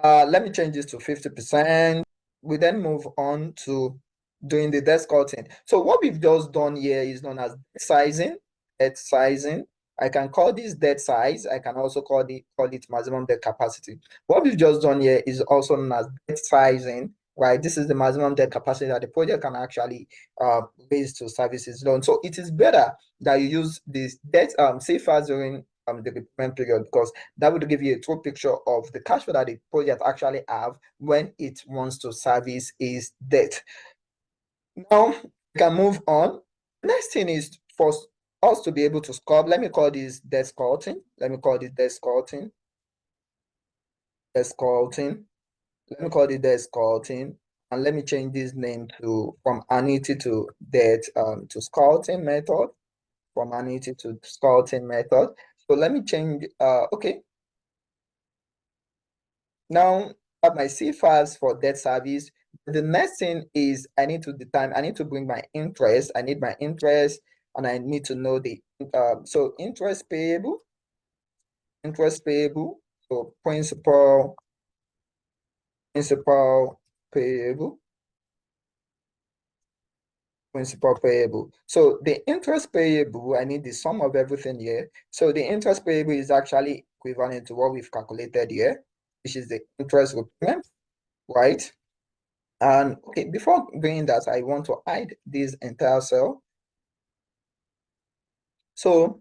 Let me change this to 50%. We then move on to doing the debt sculpting. So what we've just done here is known as debt sizing. Debt sizing. I can call this debt size. I can also call it maximum debt capacity. What we've just done here is also known as debt sizing, right? This is the maximum debt capacity that the project can actually raise to service its loan. So it is better that you use this debt safer during the repayment period, because that would give you a true picture of the cash flow that the project actually have when it wants to service its debt. Now we can move on. Next thing is for us to be able to sculpt. Let me call this debt sculpting. Let me call it debt sculpting. Debt sculpting. Let me call it debt sculpting. And let me change this name to from annuity to debt to sculpting method. From annuity to sculpting method. So let me change okay. Now I have my C5s for debt service. The next thing is I need to bring my interest. I need my interest, and I need to know the so interest payable. So principal payable. Principal payable. So the interest payable, I need the sum of everything here. So the interest payable is actually equivalent to what we've calculated here, which is the interest repayment, right? And okay, before doing that, I want to hide this entire cell. So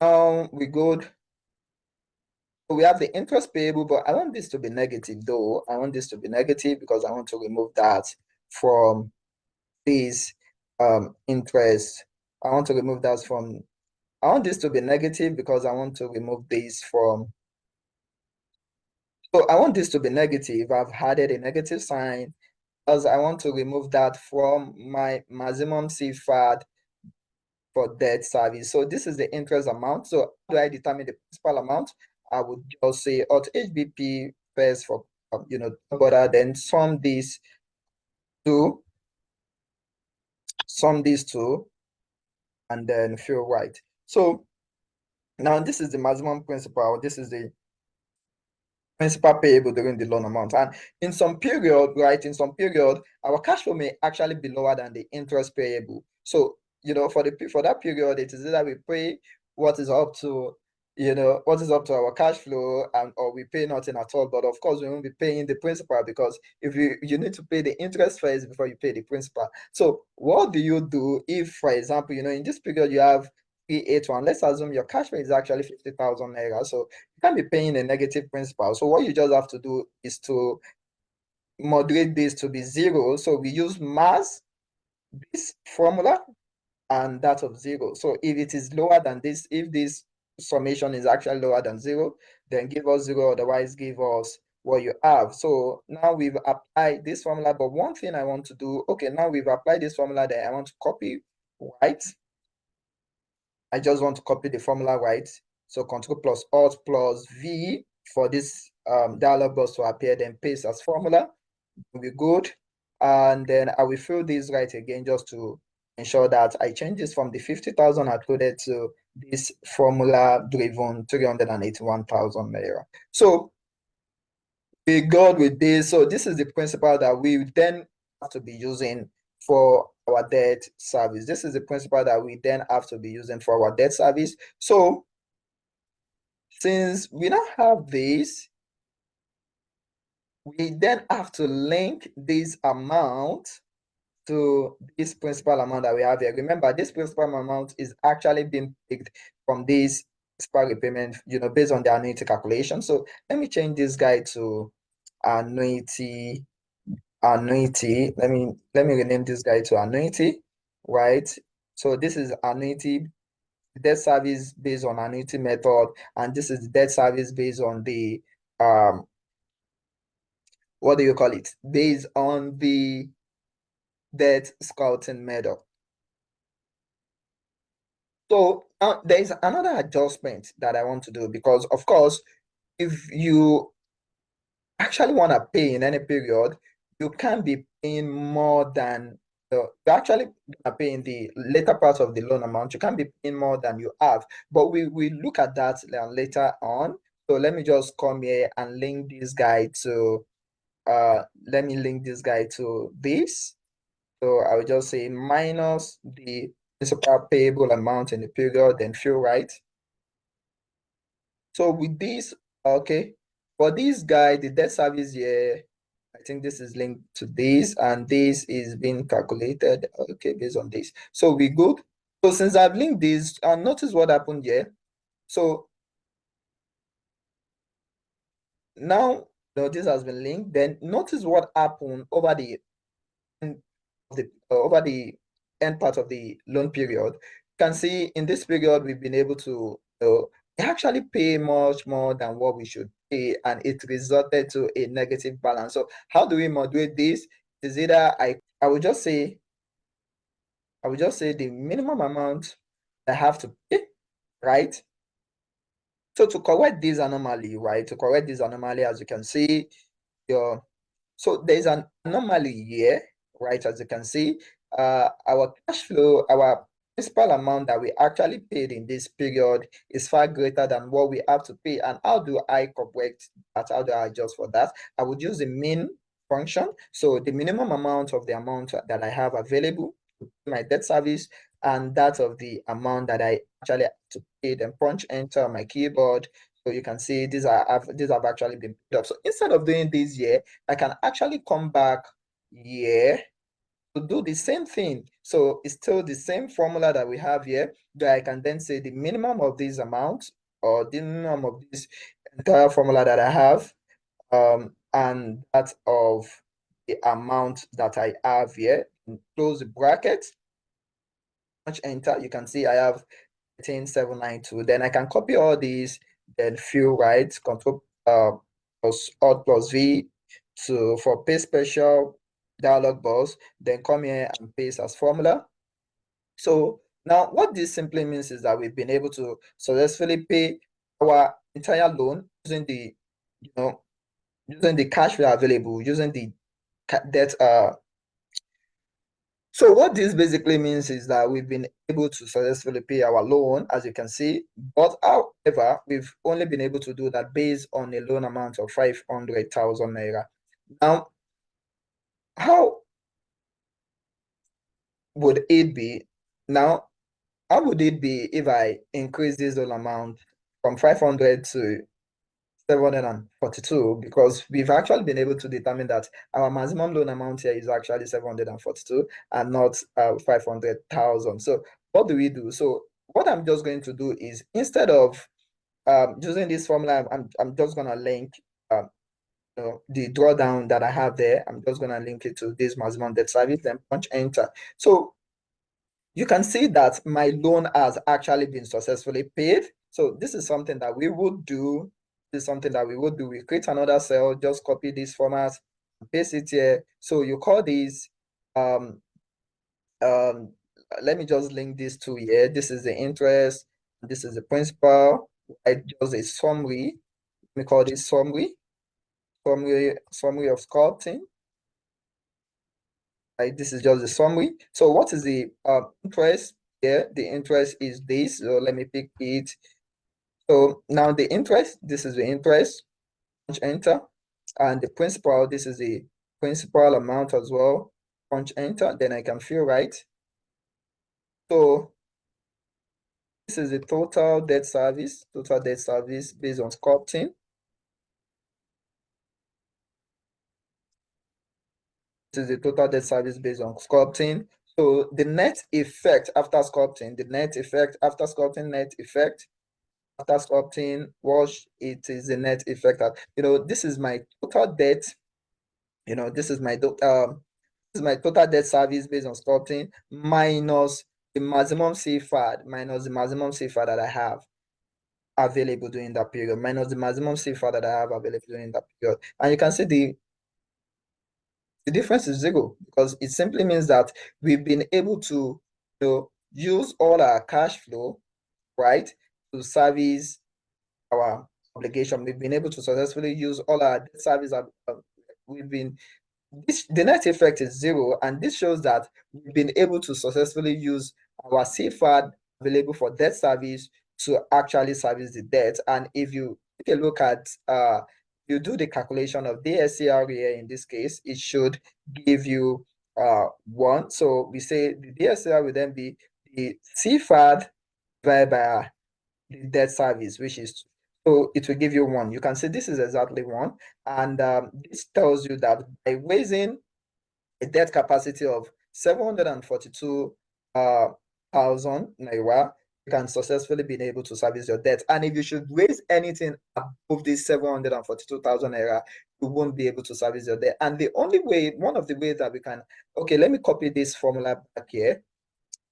now we have the interest payable, but I want this to be negative though. I want this to be negative because I want to remove that from this interest. I want to remove that from, I want this to be negative because I want to remove this from, so I want this to be negative. I've added a negative sign because I want to remove that from my maximum CFAD for debt service. So this is the interest amount. So how do I determine the principal amount? I would just say auto HBP first for then sum these two, and then fill right. So now this is the maximum principal. This is the principal payable during the loan amount. And in some period, right, our cash flow may actually be lower than the interest payable. So, for that period, it is either we pay what is up to, our cash flow, or we pay nothing at all. But of course, we won't be paying the principal, because if you need to pay the interest first before you pay the principal. So what do you do if, for example, in this period you have 381? Let's assume your cash flow is actually 50,000 naira. So you can't be paying a negative principal. So what you just have to do is to moderate this to be 0. So we use mass, this formula, and that of 0. So if it is lower than this, if this summation is actually lower than 0, then give us 0, otherwise give us what you have. So now we've applied this formula, but one thing I want to do, okay, now we've applied this formula, then I want to copy, right? I just want to copy the formula, right? So Control plus Alt plus V for this dialog box to appear, then paste as formula. Will be good. And then I will fill this right again just to ensure that I change this from the 50,000 I coded to this formula driven 381,000 naira. So we go with this. So this is the principle that we then have to be using for our debt service. This is the principle that we then have to be using for our debt service. So since we now have this, we then have to link this amount to this principal amount that we have here. Remember, this principal amount is actually being picked from this principal repayment, based on the annuity calculation. So let me change this guy to annuity. Let me rename this guy to annuity, right? So this is annuity debt service based on annuity method, and this is the debt service based on the what do you call it? Based on the debt sculpting method. So there is another adjustment that I want to do, because of course, if you actually want to pay in any period, you can't be paying more than you actually are paying the later part of the loan amount. You can't be paying more than you have. But we look at that later on. So let me just come here and link this guy to let me link this guy to this. So I will just say minus the principal payable amount in the period, then fill right. So with this, okay, for this guy, the debt service here, I think this is linked to this, and this is being calculated, okay, based on this. So we good. So since I've linked this, and notice what happened here. So now this has been linked. Then notice what happened over the over the end part of the loan period. You can see in this period we've been able to actually pay much more than what we should pay, and it resulted to a negative balance. So how do we moderate this? Is either I would just say the minimum amount I have to pay, right? So to correct this anomaly, right? To correct this anomaly, as you can see, your so there's an anomaly here, right? As you can see, our cash flow, our principal amount that we actually paid in this period is far greater than what we have to pay. And how do I correct that? How do I adjust for that? I would use the min function. So the minimum amount of the amount that I have available to pay my debt service, and that of the amount that I actually have to pay, then punch enter on my keyboard. So you can see these have actually been paid up. So instead of doing this here, I can actually come back here to do the same thing. So it's still the same formula that we have here, that I can then say the minimum of this amount, or the minimum of this entire formula that I have, and that of the amount that I have here. Close the bracket, punch enter. You can see I have 18792. Then I can copy all these, then fill right, control plus alt plus V to for paste special dialog box, then come here and paste as formula. So now what this simply means is that we've been able to successfully pay our entire loan using the using the cash flow available, using the debt so what this basically means is that we've been able to successfully pay our loan, as you can see, but however, we've only been able to do that based on a loan amount of 500,000 naira. Now, how would it be? Now, how would it be if I increase this loan amount from 500 to 742, because we've actually been able to determine that our maximum loan amount here is actually 742 and not 500,000. So what do we do? So what I'm just going to do is, instead of using this formula, I'm just going to link the drawdown that I have there. I'm just going to link it to this maximum debt service, then punch enter. So you can see that my loan has actually been successfully paid. So this is something that we would do. This is something that we would do. We create another cell, just copy this format, paste it here. So you call this let me just link this to here. This is the interest, this is the principal. I just a summary. Let me call this summary of sculpting. Right, this is just the summary. So what is the interest here? The interest is this. So let me pick it. So now the interest, this is the interest, punch enter. And the principal, this is the principal amount as well, punch enter. Then I can fill right. So this is the total debt service based on sculpting. This is the total debt service based on sculpting. So the net effect after sculpting, net effect after sculpting, wash, it is the net effect. This is my total debt. This is my total debt service based on sculpting minus the maximum CFAD, that I have available during that period, minus the maximum CFAD that I have available during that period. And you can see the difference is zero, because it simply means that we've been able to use all our cash flow, right, to service our obligation. We've been able to successfully use all our debt service. The net effect is zero, and this shows that we've been able to successfully use our CFAD available for debt service to actually service the debt. And if you take a look at you do the calculation of DSCR here. In this case, it should give you 1. So we say the DSCR will then be the CFAD divided by the debt service, which is, so it will give you 1. You can see this is exactly 1. And this tells you that by raising a debt capacity of 742,000 naira, you can successfully be able to service your debt. And if you should raise anything above this 742,000 naira, you won't be able to service your debt. And the only way, one of the ways that we can, okay, let me copy this formula back here,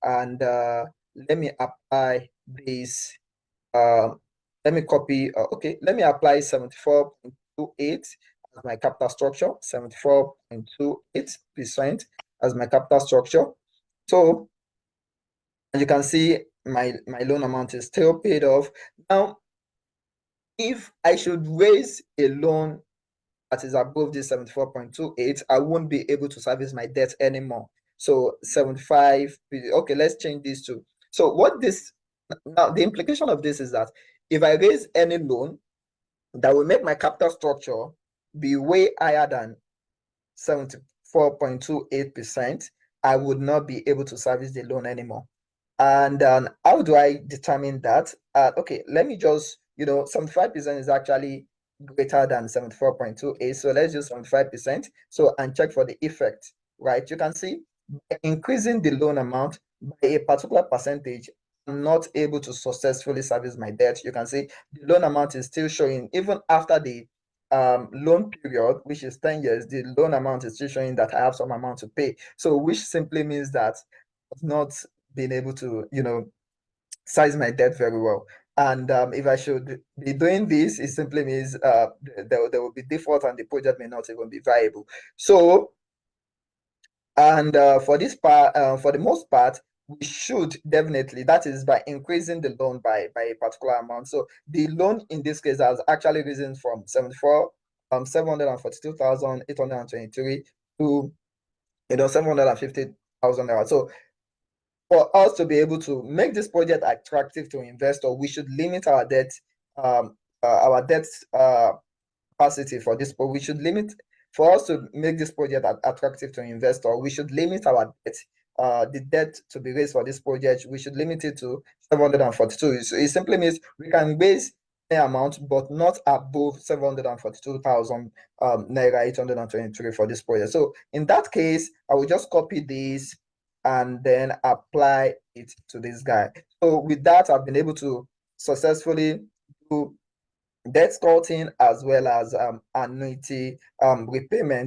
and let me apply this. Let me copy, okay, let me apply 74.28 as my capital structure, 74.28% as my capital structure. So, as you can see, my loan amount is still paid off. Now, if I should raise a loan that is above this 74.28, I won't be able to service my debt anymore. So 75, okay, let's change this to, so what this, now the implication of this is that if I raise any loan that will make my capital structure be way higher than 74.28%, I would not be able to service the loan anymore. And how do I determine that? Okay, let me just, 75% is actually greater than 74.28. So let's use 75%. So, and check for the effect, right? You can see by increasing the loan amount by a particular percentage, I'm not able to successfully service my debt. You can see the loan amount is still showing, even after the loan period, which is 10 years, the loan amount is still showing that I have some amount to pay. So, which simply means that I've not been able to, size my debt very well. And if I should be doing this, it simply means there will be default and the project may not even be viable. So, and for this part, for the most part, we should definitely, that is by increasing the loan by a particular amount. So the loan in this case has actually risen from 742,823 to 750,000 naira. So for us to be able to make this project attractive to investor, we should limit our debt capacity for this, but we should limit, for us to make this project attractive to investor, we should limit our debt, the debt to be raised for this project, we should limit it to 742. So it simply means we can raise the amount, but not above 742,000 naira 823 for this project. So in that case, I will just copy this and then apply it to this guy. So with that, I've been able to successfully do debt sculpting as well as annuity repayment